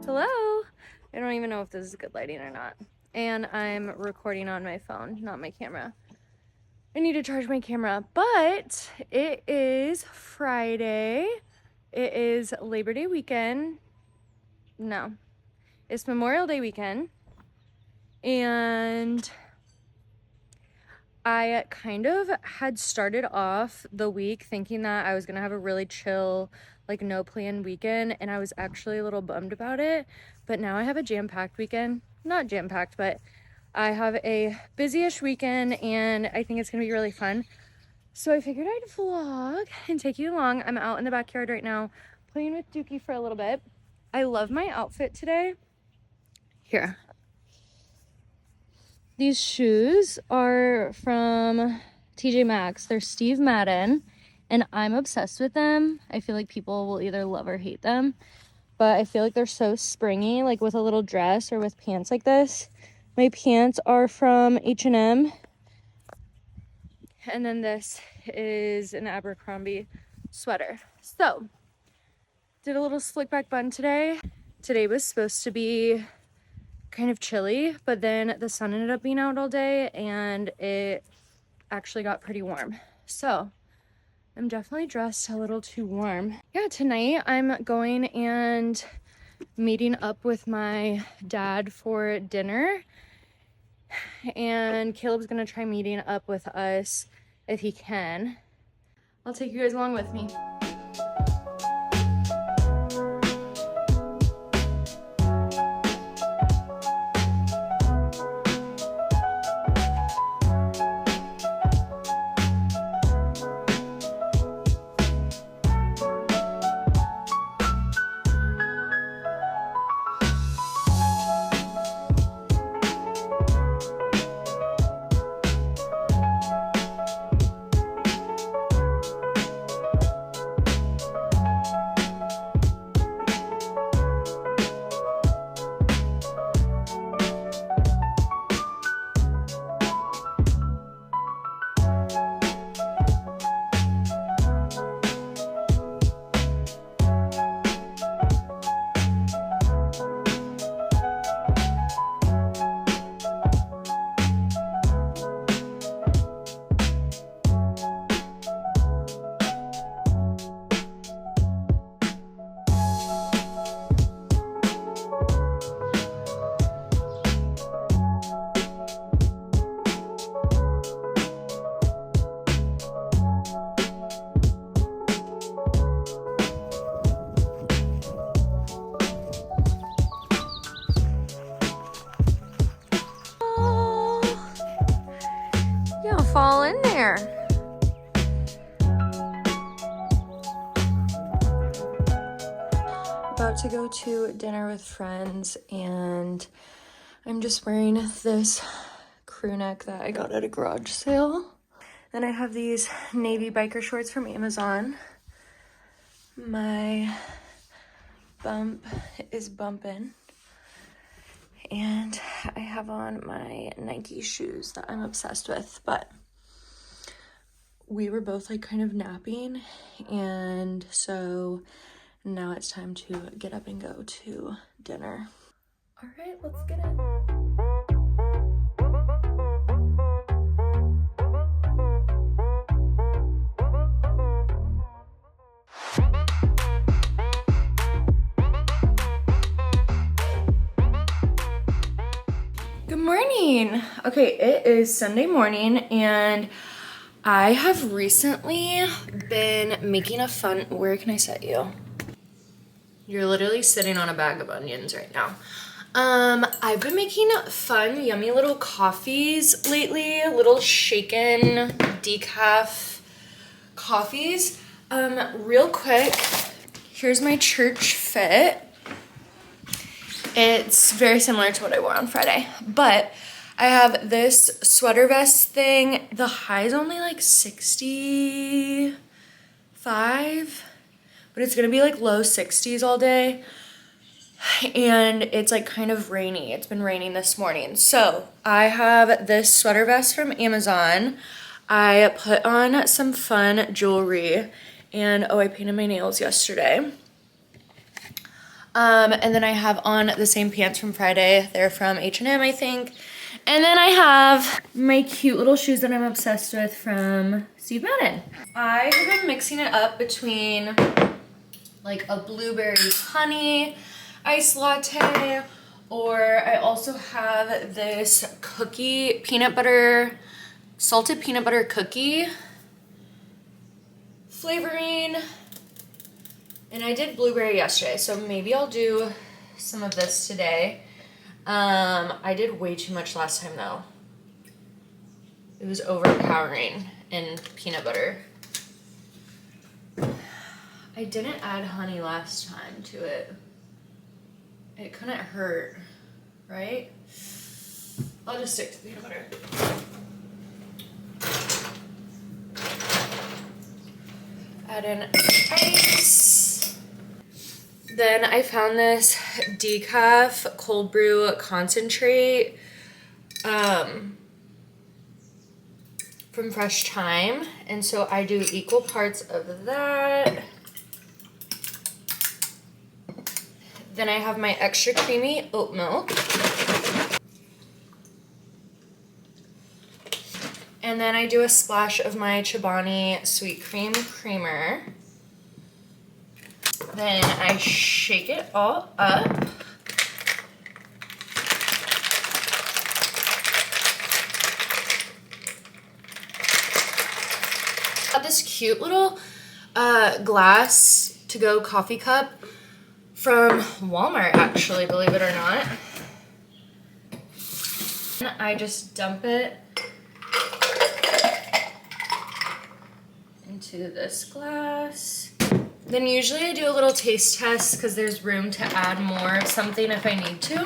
Hello. I don't even know if this is good lighting or not. And I'm recording on my phone, not my camera. I need to charge my camera, but it is Friday. It is Labor Day weekend. No, it's Memorial Day weekend. And I kind of had started off the week thinking that I was gonna have a really chill, like no plan weekend, and I was actually a little bummed about it. But now I have a jam-packed weekend. Not jam-packed, but I have a busy-ish weekend, and I think it's gonna be really fun. So I figured I'd vlog and take you along. I'm out in the backyard right now playing with Dookie for a little bit. I love my outfit today. Here. These shoes are from TJ Maxx. They're Steve Madden, and I'm obsessed with them. I feel like people will either love or hate them, but I feel like they're so springy, like with a little dress or with pants like this. My pants are from H&M, and then this is an Abercrombie sweater. So, did a little slick back bun today. Today was supposed to be kind of chilly, but then the sun ended up being out all day and it actually got pretty warm. So I'm definitely dressed a little too warm. Yeah, tonight I'm going and meeting up with my dad for dinner, and Caleb's gonna try meeting up with us if he can. I'll take you guys along with me. Fall in there. About to go to dinner with friends, and I'm just wearing this crew neck that I got at a garage sale. Then I have these navy biker shorts from Amazon. My bump is bumping. And I have on my Nike shoes that I'm obsessed with, but we were both like kind of napping, and so now it's time to get up and go to dinner. All right, let's get it. Good morning. Okay, it is Sunday morning, and I have recently been making a fun, where can I set you? You're literally sitting on a bag of onions right now. I've been making fun, yummy little coffees lately, little shaken decaf coffees. Real quick, here's my church fit. It's very similar to what I wore on Friday, but I have this sweater vest thing. The high is only like 65, but it's gonna be like low 60s all day. And it's like kind of rainy. It's been raining this morning. So I have this sweater vest from Amazon. I put on some fun jewelry, and oh, I painted my nails yesterday. And then I have on the same pants from Friday. They're from H&M, I think. And then I have my cute little shoes that I'm obsessed with from Steve Madden. I have been mixing it up between like a blueberry honey iced latte, or I also have this cookie peanut butter, salted peanut butter cookie flavoring. And I did blueberry yesterday, so maybe I'll do some of this today. I did way too much last time though. It was overpowering in peanut butter. I didn't add honey last time to it. It couldn't hurt, right? I'll just stick to peanut butter. Add in ice. Then I found this decaf cold brew concentrate from Fresh Thyme, and so I do equal parts of that. Then I have my extra creamy oat milk. And then I do a splash of my Chobani sweet cream creamer. Then I shake it all up. Got this cute little glass to go coffee cup from Walmart, actually, believe it or not. And I just dump it into this glass. Then usually I do a little taste test because there's room to add more of something if I need to.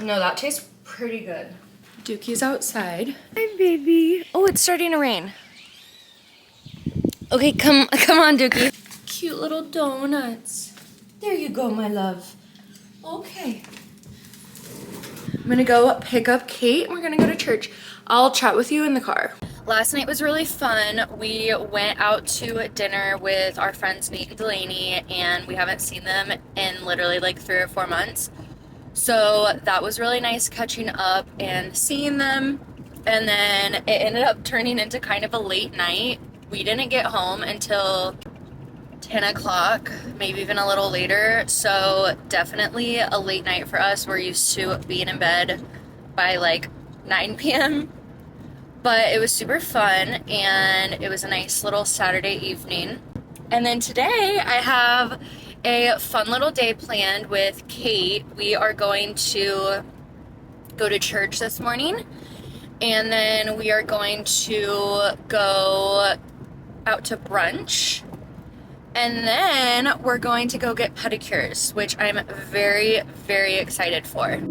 No, that tastes pretty good. Dookie's outside. Hi, baby. Oh, it's starting to rain. Okay, come on, Dookie. Cute little donuts. There you go, my love. Okay. I'm gonna go pick up Kate and we're gonna go to church. I'll chat with you in the car. Last night was really fun. We went out to dinner with our friends Nate and Delaney, and we haven't seen them in literally like 3 or 4 months. So that was really nice catching up and seeing them. And then it ended up turning into kind of a late night. We didn't get home until 10 o'clock, maybe even a little later. So definitely a late night for us. We're used to being in bed by like 9 p.m. But it was super fun, and it was a nice little Saturday evening. And then today I have a fun little day planned with Kate. We are going to go to church this morning, and then we are going to go out to brunch, and then we're going to go get pedicures, which I'm very, very excited for.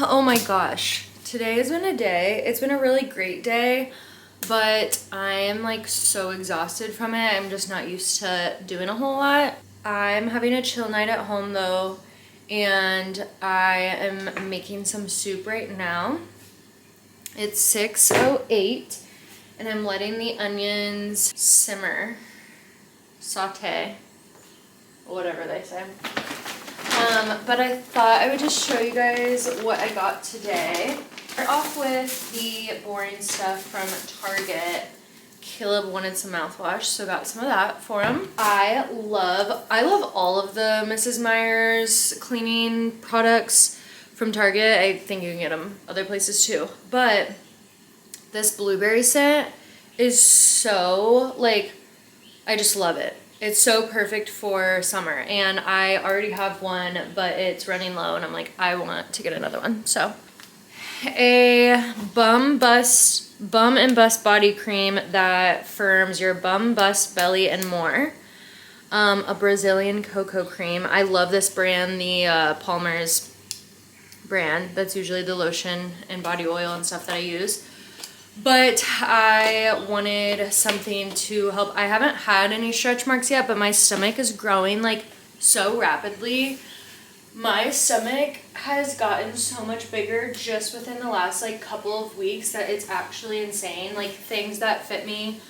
Oh my gosh, today has been a day. It's been a really great day, but I am like so exhausted from it. I'm just not used to doing a whole lot. I'm having a chill night at home though, and I am making some soup right now. It's 6:08, and I'm letting the onions simmer, saute, whatever they say. But I thought I would just show you guys what I got today. Start off with the boring stuff from Target. Caleb wanted some mouthwash, so got some of that for him. I love all of the Mrs. Meyer's cleaning products from Target. I think you can get them other places too. But this blueberry scent is so, like, I just love it. It's so perfect for summer, and I already have one, but it's running low, and I'm like, I want to get another one. So, a bum and bust body cream that firms your bum, bust, belly, and more. A Brazilian cocoa cream. I love this brand, the Palmer's brand. That's usually the lotion and body oil and stuff that I use. But I wanted something to help. I haven't had any stretch marks yet, but my stomach is growing like so rapidly. My stomach has gotten so much bigger just within the last like couple of weeks that it's actually insane. Like things that fit me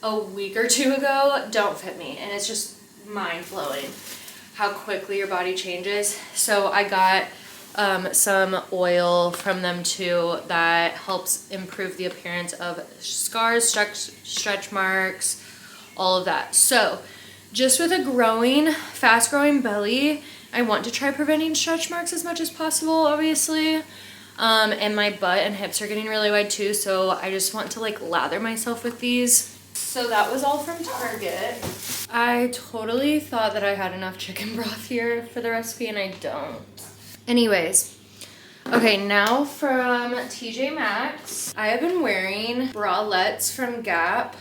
a week or two ago don't fit me, and it's just mind-blowing how quickly your body changes. So I got some oil from them too that helps improve the appearance of scars, stretch marks, all of that. So just with a fast growing belly, I want to try preventing stretch marks as much as possible, obviously. And my butt and hips are getting really wide too, so I just want to like lather myself with these. So that was all from Target. I totally thought that I had enough chicken broth here for the recipe, and I don't. Anyways, okay, now from TJ Maxx. I have been wearing bralettes from Gap,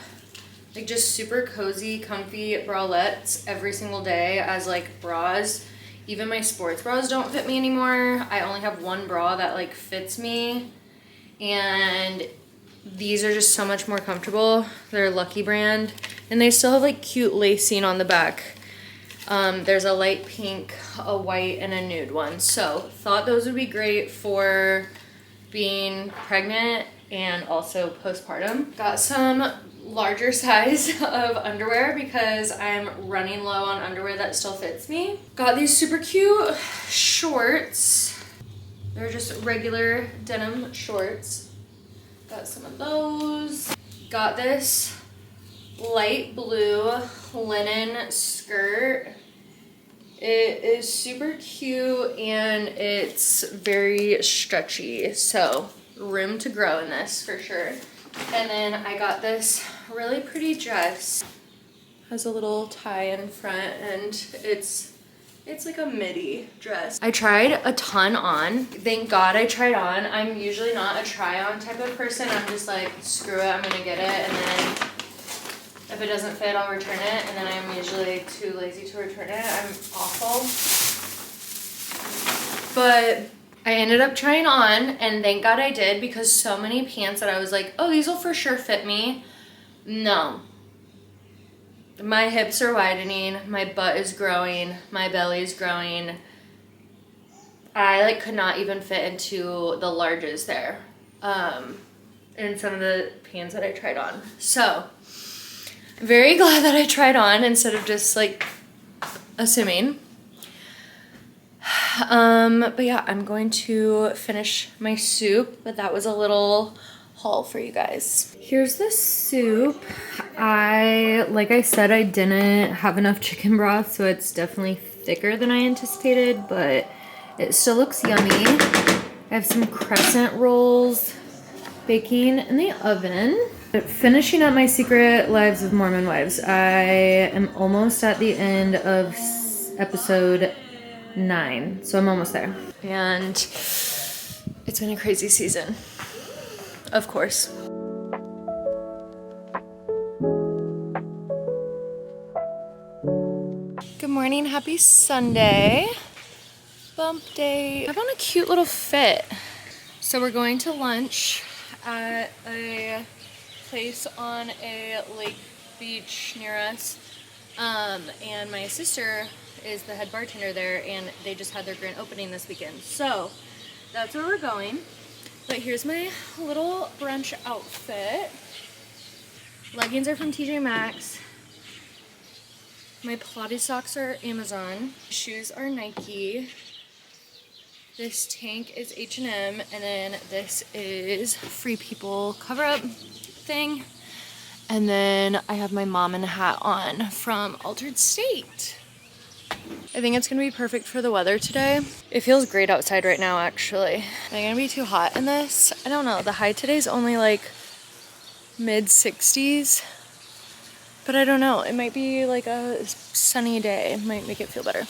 like just super cozy, comfy bralettes every single day as like bras. Even my sports bras don't fit me anymore. I only have one bra that like fits me, and these are just so much more comfortable. They're Lucky brand, and they still have like cute lacing on the back. There's a light pink, a white, and a nude one. So thought those would be great for being pregnant and also postpartum. Got some larger size of underwear because I'm running low on underwear that still fits me. Got these super cute shorts. They're just regular denim shorts. Got some of those. Got this light blue linen skirt. It is super cute and it's very stretchy, so room to grow in this for sure. And then I got this really pretty dress. Has a little tie in front, and it's like a midi dress. I tried a ton on. Thank God I tried on. I'm usually not a try on type of person. I'm just like, screw it, I'm gonna get it, and then if it doesn't fit, I'll return it, and then I'm usually too lazy to return it. I'm awful. But I ended up trying on, and thank God I did, because so many pants that I was like, oh, these will for sure fit me. No. My hips are widening, my butt is growing, my belly is growing. I like could not even fit into the larges there in some of the pants that I tried on. So very glad that I tried on instead of just like assuming. But yeah, I'm going to finish my soup, but that was a little haul for you guys. Here's the soup. Like I said, I didn't have enough chicken broth, so it's definitely thicker than I anticipated, but it still looks yummy. I have some crescent rolls baking in the oven. Finishing up my Secret Lives of Mormon Wives. I am almost at the end of episode 9, so I'm almost there. And it's been a crazy season, of course. Good morning, happy Sunday. Bump day. I found a cute little fit. So we're going to lunch at a place on a lake beach near us. And my sister is the head bartender there, and they just had their grand opening this weekend. So that's where we're going. But here's my little brunch outfit. Leggings are from TJ Maxx. My Pilates socks are Amazon. Shoes are Nike. This tank is H&M, and then this is Free People cover-up thing. And then I have my mom in a hat on from Altered State. I think it's gonna be perfect for the weather today. It feels great outside right now, actually. Am I gonna be too hot in this? I don't know. The high today's only like mid 60s, but I don't know. It might be like a sunny day. It might make it feel better.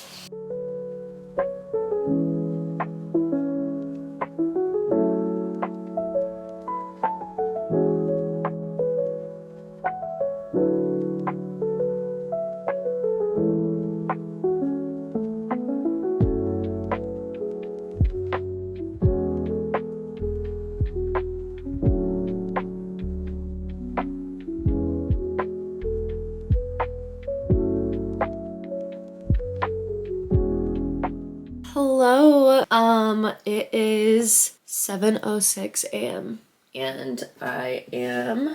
Hello, it is 7:06 a.m. and I am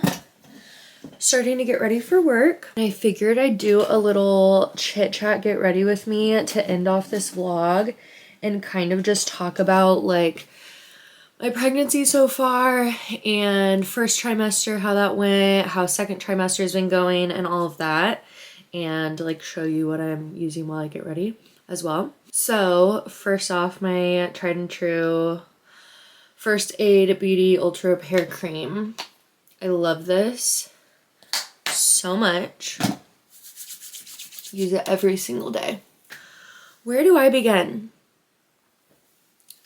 starting to get ready for work. I figured I'd do a little chit chat, get ready with me to end off this vlog and kind of just talk about like my pregnancy so far and first trimester, how that went, how second trimester has been going and all of that, and like show you what I'm using while I get ready as well. So first off, my tried and true First Aid Beauty Ultra Repair Cream. I love this so much. Use it every single day. Where do I begin?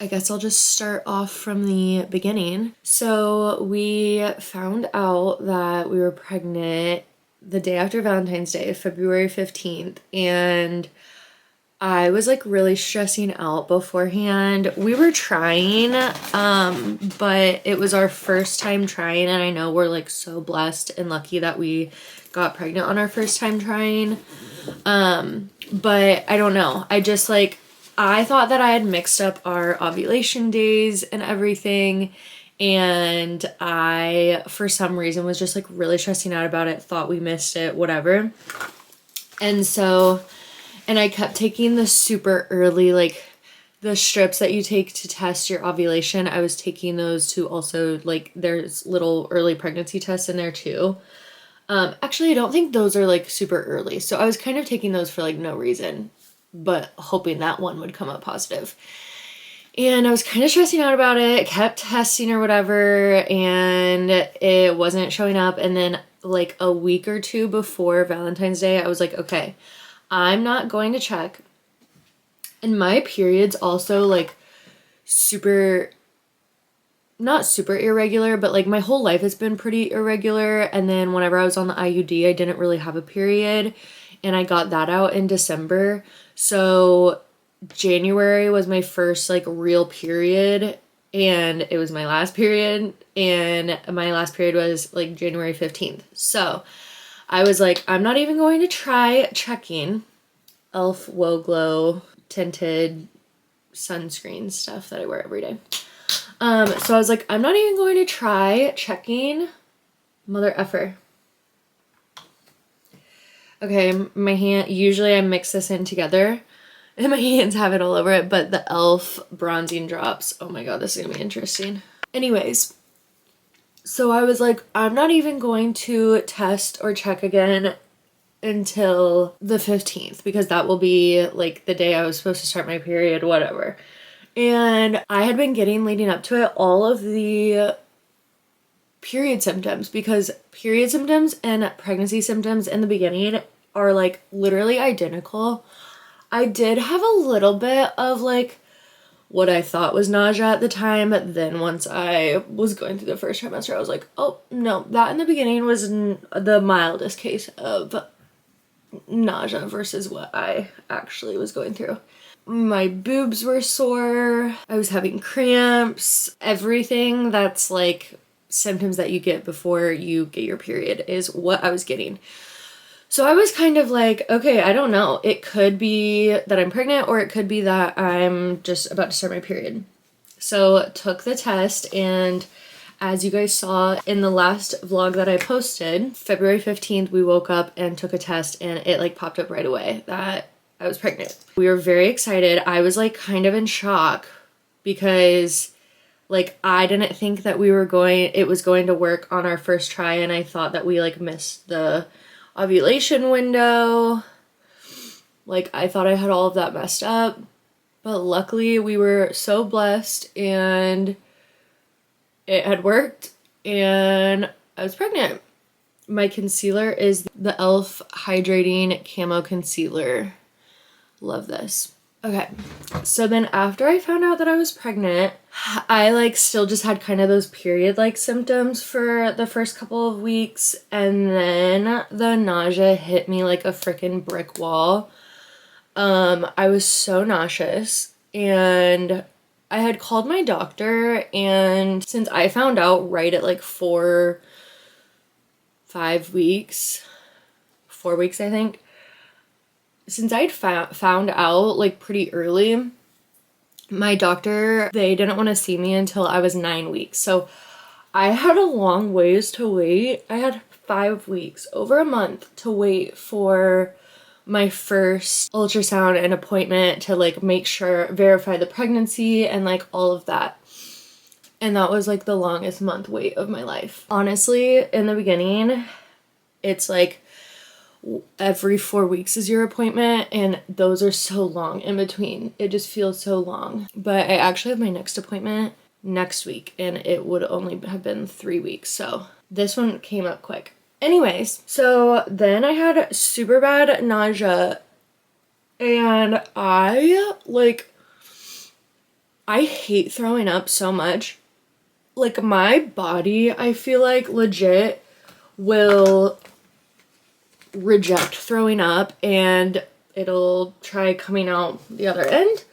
I guess I'll just start off from the beginning. So we found out that we were pregnant the day after Valentine's Day, February 15th, and I was like really stressing out beforehand. We were trying, but it was our first time trying, and I know we're like so blessed and lucky that we got pregnant on our first time trying. But I don't know. I thought that I had mixed up our ovulation days and everything, and I, for some reason, was just like really stressing out about it, thought we missed it, whatever. And I kept taking the super early, like the strips that you take to test your ovulation. I was taking those to also, like, there's little early pregnancy tests in there too. Actually, I don't think those are like super early. So I was kind of taking those for like no reason, but hoping that one would come up positive. And I was kind of stressing out about it, kept testing or whatever, and it wasn't showing up. And then like a week or two before Valentine's Day, I was like, okay, I'm not going to check. And my period's also like not super irregular, but like my whole life has been pretty irregular. And then whenever I was on the IUD, I didn't really have a period, and I got that out in December. So January was my first like real period, and it was my last period, and my last period was like January 15th. So I was like, I'm not even going to try checking e.l.f. Woe Glow tinted sunscreen stuff that I wear every day. So I was like, I'm not even going to try checking. Mother effer. Okay, my hand, usually I mix this in together and my hands have it all over it, but the e.l.f. bronzing drops. Oh my god, this is gonna be interesting. Anyways, so I was like, I'm not even going to test or check again until the 15th, because that will be like the day I was supposed to start my period, whatever. And I had been getting, leading up to it, all of the period symptoms, because period symptoms and pregnancy symptoms in the beginning are like literally identical. I did have a little bit of like what I thought was nausea at the time, but then once I was going through the first trimester, I was like, oh no, that in the beginning was the mildest case of nausea versus what I actually was going through. My boobs were sore, I was having cramps, everything that's like symptoms that you get before you get your period is what I was getting. So I was kind of like, okay, I don't know. It could be that I'm pregnant, or it could be that I'm just about to start my period. So took the test, and as you guys saw in the last vlog that I posted, February 15th, we woke up and took a test, and it like popped up right away that I was pregnant. We were very excited. I was like kind of in shock because Like, I didn't think that it was going to work on our first try, and I thought that we like missed the ovulation window. Like, I thought I had all of that messed up, but luckily we were so blessed and it had worked and I was pregnant. My concealer is the e.l.f. Hydrating Camo Concealer. Love this. Okay, so then after I found out that I was pregnant, I like still just had kind of those period-like symptoms for the first couple of weeks, and then the nausea hit me like a freaking brick wall. I was so nauseous, and I had called my doctor, and since I found out right at like 4 weeks, I think, since I'd found out like pretty early, my doctor, they didn't want to see me until I was 9 weeks. So I had a long ways to wait. I had 5 weeks, over a month, to wait for my first ultrasound and appointment to like make sure, verify the pregnancy and like all of that. And that was like the longest month wait of my life. Honestly, in the beginning, it's like every 4 weeks is your appointment, and those are so long in between. It just feels so long. But I actually have my next appointment next week, and it would only have been 3 weeks. So this one came up quick. Anyways, so then I had super bad nausea, and I hate throwing up so much. Like, my body, I feel like legit will reject throwing up and it'll try coming out the other end,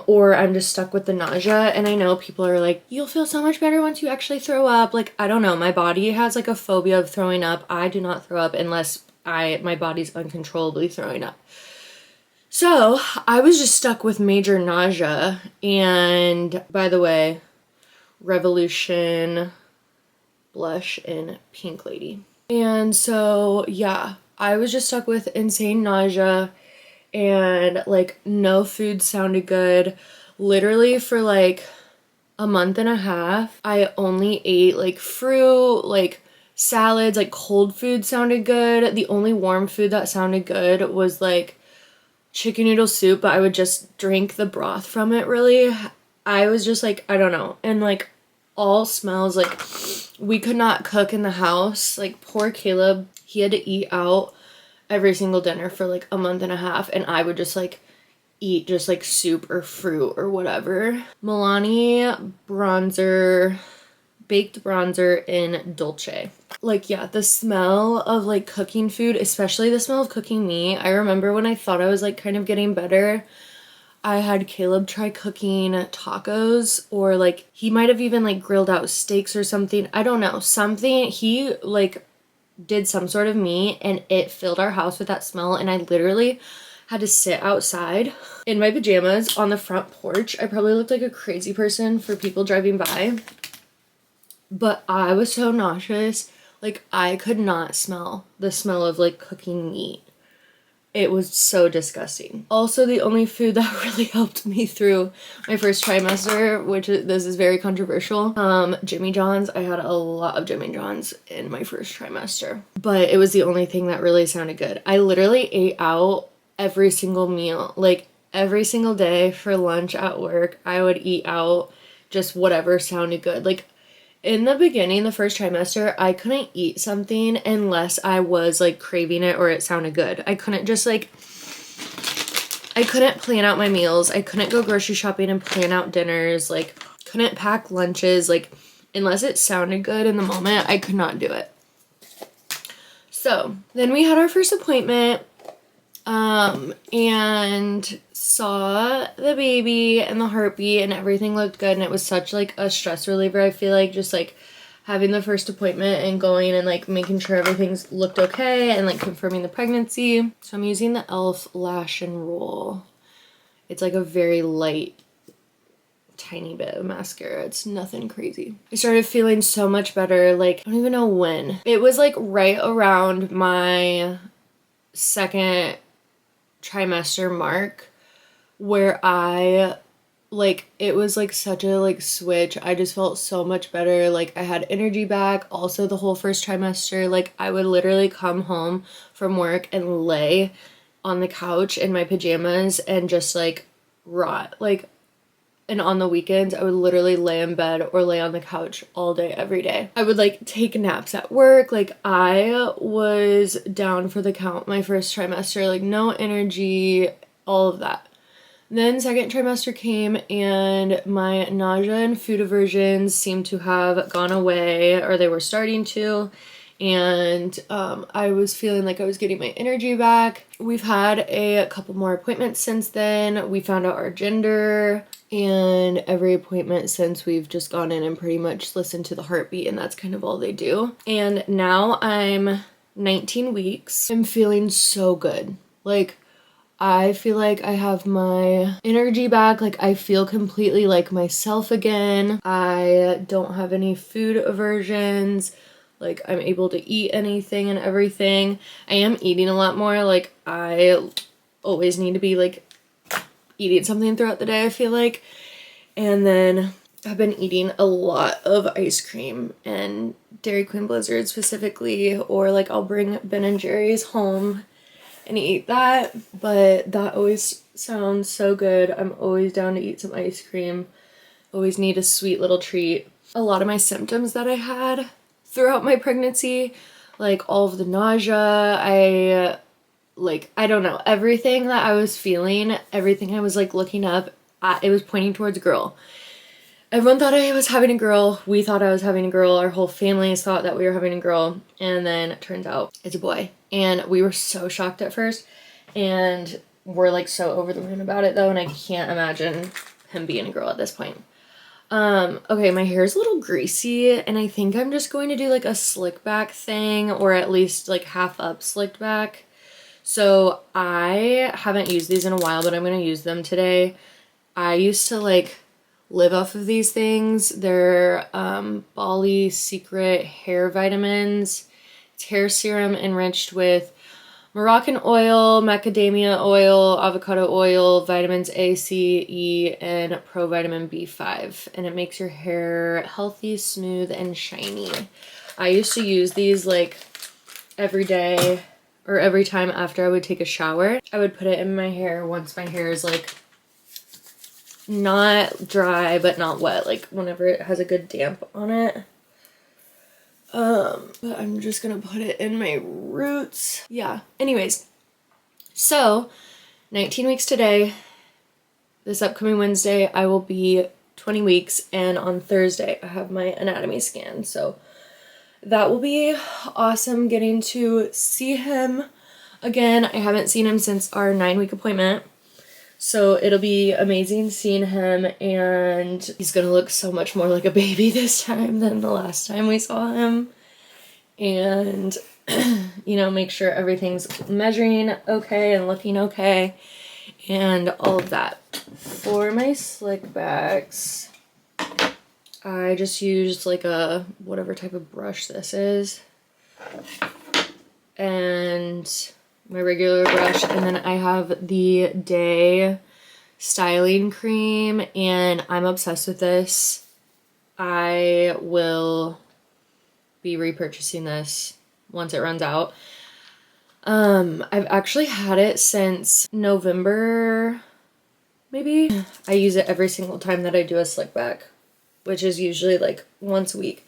or I'm just stuck with the nausea. And I know people are like, you'll feel so much better once you actually throw up. Like, I don't know, my body has like a phobia of throwing up. I do not throw up unless my body's uncontrollably throwing up. So I was just stuck with major nausea. And by the way, Revolution blush in Pink Lady. And so, yeah, I was just stuck with insane nausea, and like no food sounded good. Literally for like a month and a half, I only ate like fruit, like salads, like cold food sounded good. The only warm food that sounded good was like chicken noodle soup, but I would just drink the broth from it, really. I was just like, I don't know. And like all smells, like we could not cook in the house. Like, poor Caleb, he had to eat out every single dinner for like a month and a half, and I would just like eat just like soup or fruit or whatever. Milani bronzer, baked bronzer in Dolce. Like, yeah, the smell of like cooking food, especially the smell of cooking meat. I remember when I thought I was like kind of getting better, I had Caleb try cooking tacos, or like he might have even like grilled out steaks or something. I don't know, something. He like did some sort of meat, and it filled our house with that smell, and I literally had to sit outside in my pajamas on the front porch. I probably looked like a crazy person for people driving by, but I was so nauseous. Like, I could not smell the smell of like cooking meat. It was so disgusting. Also, the only food that really helped me through my first trimester, this is very controversial, Jimmy John's. I had a lot of Jimmy John's in my first trimester, but it was the only thing that really sounded good. I literally ate out every single meal. Like, every single day for lunch at work, I would eat out, just whatever sounded good. Like, in the beginning, the first trimester, I couldn't eat something unless I was like craving it or it sounded good. I couldn't plan out my meals. I couldn't go grocery shopping and plan out dinners. Like, couldn't pack lunches. Like, unless it sounded good in the moment, I could not do it. So then we had our first appointment, and saw the baby and the heartbeat, and everything looked good, and it was such like a stress reliever. I feel like just like having the first appointment and going and like making sure everything's looked okay and like confirming the pregnancy. So I'm using the e.l.f. Lash and Roll. It's like a very light, tiny bit of mascara. It's nothing crazy. I started feeling so much better. Like, I don't even know when. It was like right around my second trimester mark where I like it was like such a like switch. I just felt so much better. Like I had energy back. Also the whole first trimester, like I would literally come home from work and lay on the couch in my pajamas and just like rot. Like, and on the weekends I would literally lay in bed or lay on the couch all day every day. I would like take naps at work. Like I was down for the count my first trimester, like no energy, all of that. Then second trimester came and my nausea and food aversions seemed to have gone away, or they were starting to. And I was feeling like I was getting my energy back. We've had a couple more appointments since then. We found out our gender, and every appointment since we've just gone in and pretty much listened to the heartbeat, and that's kind of all they do. And now I'm 19 weeks. I'm feeling so good. Like I feel like I have my energy back. Like I feel completely like myself again. I don't have any food aversions. Like I'm able to eat anything and everything. I am eating a lot more. Like I always need to be like eating something throughout the day, I feel like. And then I've been eating a lot of ice cream and Dairy Queen Blizzard specifically, or like I'll bring Ben and Jerry's home and eat that. But that always sounds so good. I'm always down to eat some ice cream. Always need a sweet little treat. A lot of my symptoms that I had throughout my pregnancy, like all of the nausea, I don't know, everything that I was feeling, everything I was like looking up, it was pointing towards a girl. Everyone thought I was having a girl. We thought I was having a girl. Our whole families thought that we were having a girl. And then it turns out it's a boy. And we were so shocked at first. And we're like so over the moon about it though. And I can't imagine him being a girl at this point. Okay, my hair is a little greasy. And I think I'm just going to do like a slick back thing. Or at least like half up slicked back. So I haven't used these in a while. But I'm going to use them today. I used to like live off of these things. They're Bali Secret hair vitamins. It's hair serum enriched with Moroccan oil, macadamia oil, avocado oil, vitamins A, C, E, and provitamin B5. And it makes your hair healthy, smooth, and shiny. I used to use these like every day or every time after I would take a shower. I would put it in my hair once my hair is like not dry but not wet, like whenever it has a good damp on it. But I'm just gonna put it in my roots. Yeah, anyways, so 19 weeks today. This upcoming Wednesday I will be 20 weeks, and on Thursday I have my anatomy scan, so that will be awesome getting to see him again. I haven't seen him since our 9-week appointment. So it'll be amazing seeing him, and he's gonna look so much more like a baby this time than the last time we saw him. And, you know, make sure everything's measuring okay and looking okay and all of that. For my slick backs, I just used like a whatever type of brush this is. And my regular brush, and then I have the Day styling cream, and I'm obsessed with this. I will be repurchasing this once it runs out. I've actually had it since November, maybe. I use it every single time that I do a slick back, which is usually like once a week.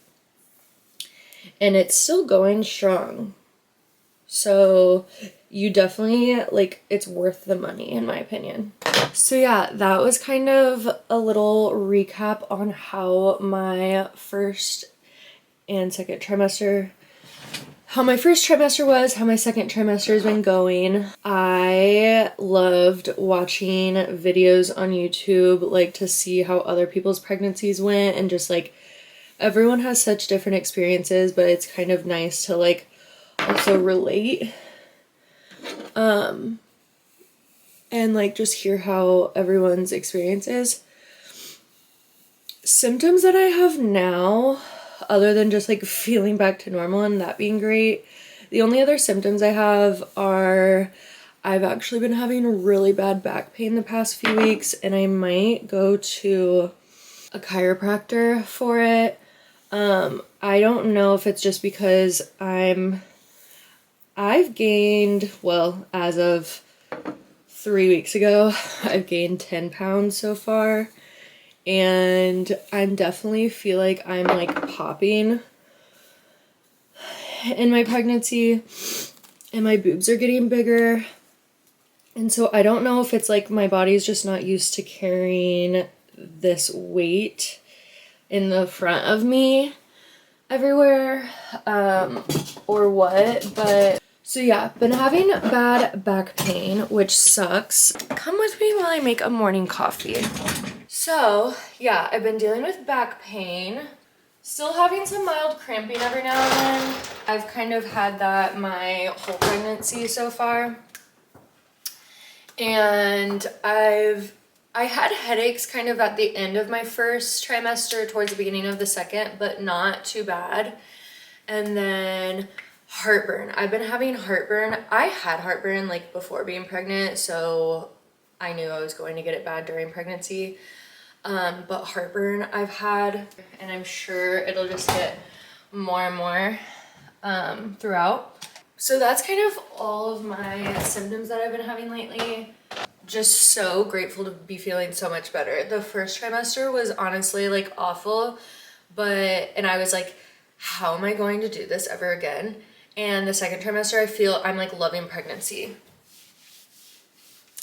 And it's still going strong. So you definitely, like, it's worth the money in my opinion. So yeah, that was kind of a little recap on how my first and second trimester, how my first trimester was, how my second trimester has been going. I loved watching videos on YouTube, like to see how other people's pregnancies went, and just like everyone has such different experiences, but it's kind of nice to like also relate. And like just hear how everyone's experience is. Symptoms that I have now, other than just like feeling back to normal and that being great, the only other symptoms I have are I've actually been having really bad back pain the past few weeks, and I might go to a chiropractor for it. I don't know if it's just because I've gained, well, as of 3 weeks ago, I've gained 10 pounds so far, and I definitely feel like I'm like popping in my pregnancy, and my boobs are getting bigger. And so I don't know if it's like my body's just not used to carrying this weight in the front of me everywhere, or what, but so yeah, been having bad back pain, which sucks. Come with me while I make a morning coffee. So yeah, I've been dealing with back pain, still having some mild cramping every now and then. I've kind of had that my whole pregnancy so far. And I had headaches kind of at the end of my first trimester, towards the beginning of the second, but not too bad. And then heartburn. I've been having heartburn. I had heartburn like before being pregnant, so I knew I was going to get it bad during pregnancy. But heartburn I've had, and I'm sure it'll just get more and more throughout. So that's kind of all of my symptoms that I've been having lately. Just so grateful to be feeling so much better. The first trimester was honestly like awful, and I was like, how am I going to do this ever again? And the second trimester, I feel I'm like loving pregnancy.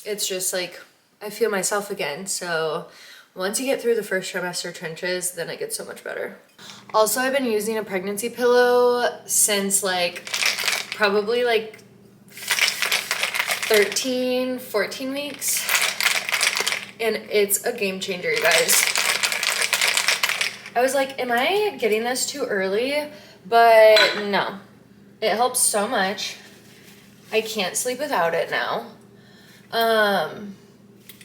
It's just like, I feel myself again. So once you get through the first trimester trenches, then it gets so much better. Also, I've been using a pregnancy pillow since like probably like 13, 14 weeks. And it's a game changer, you guys. I was like, am I getting this too early? But no, it helps so much. I can't sleep without it now.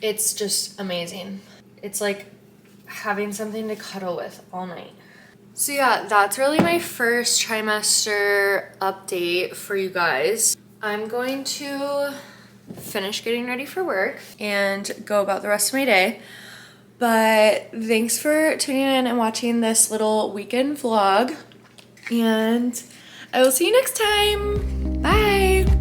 It's just amazing. It's like having something to cuddle with all night. So yeah, that's really my first trimester update for you guys. I'm going to finish getting ready for work and go about the rest of my day. But thanks for tuning in and watching this little weekend vlog. And I will see you next time. Bye.